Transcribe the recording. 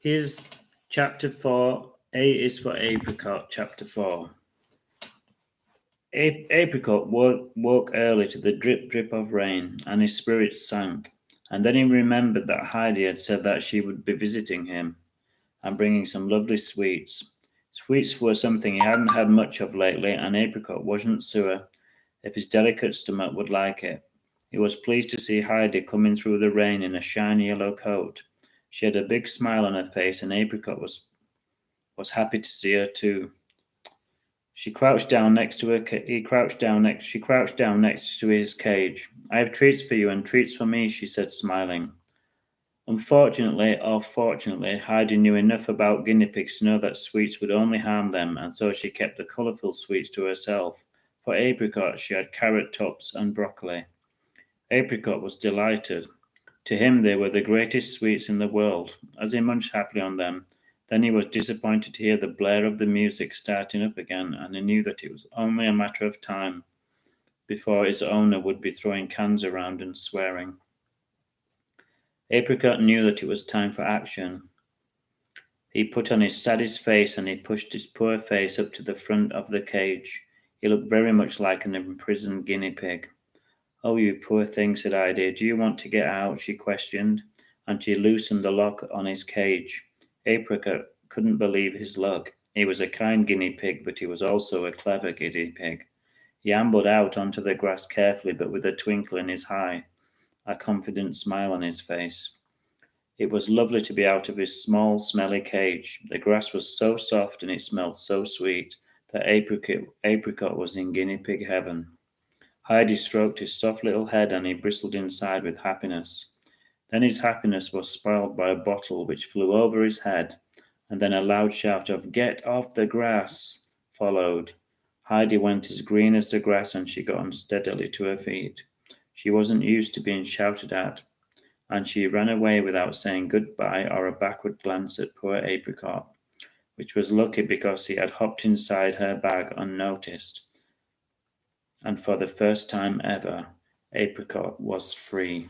Here's chapter 4. A is for Apricot, chapter 4. Apricot woke early to the drip drip of rain, and his spirits sank. And then he remembered that Heidi had said that she would be visiting him and bringing some lovely sweets. Sweets were something he hadn't had much of lately, and Apricot wasn't sure if his delicate stomach would like it. He was pleased to see Heidi coming through the rain in a shiny yellow coat. She had a big smile on her face, and Apricot was happy to see her too. She crouched down next to her. He crouched down next. She crouched down next to his cage. "I have treats for you and treats for me," she said, smiling. Unfortunately, or fortunately, Heidi knew enough about guinea pigs to know that sweets would only harm them, and so she kept the colourful sweets to herself. For Apricot, she had carrot tops and broccoli. Apricot was delighted. To him, they were the greatest sweets in the world. As he munched happily on them, then he was disappointed to hear the blare of the music starting up again, and he knew that it was only a matter of time before his owner would be throwing cans around and swearing. Apricot knew that it was time for action. He put on his saddest face and he pushed his poor face up to the front of the cage. He looked very much like an imprisoned guinea pig. "Oh, you poor thing," said Heidi. "Do you want to get out?" she questioned, and she loosened the lock on his cage. Apricot couldn't believe his luck. He was a kind guinea pig, but he was also a clever guinea pig. He ambled out onto the grass carefully, but with a twinkle in his eye, a confident smile on his face. It was lovely to be out of his small, smelly cage. The grass was so soft and it smelled so sweet that Apricot was in guinea pig heaven. Heidi stroked his soft little head and he bristled inside with happiness. Then his happiness was spoiled by a bottle which flew over his head, and then a loud shout of "Get off the grass!" followed. Heidi went as green as the grass and she got unsteadily to her feet. She wasn't used to being shouted at, and she ran away without saying goodbye or a backward glance at poor Apricot, which was lucky because he had hopped inside her bag unnoticed, and for the first time ever, Apricot was free.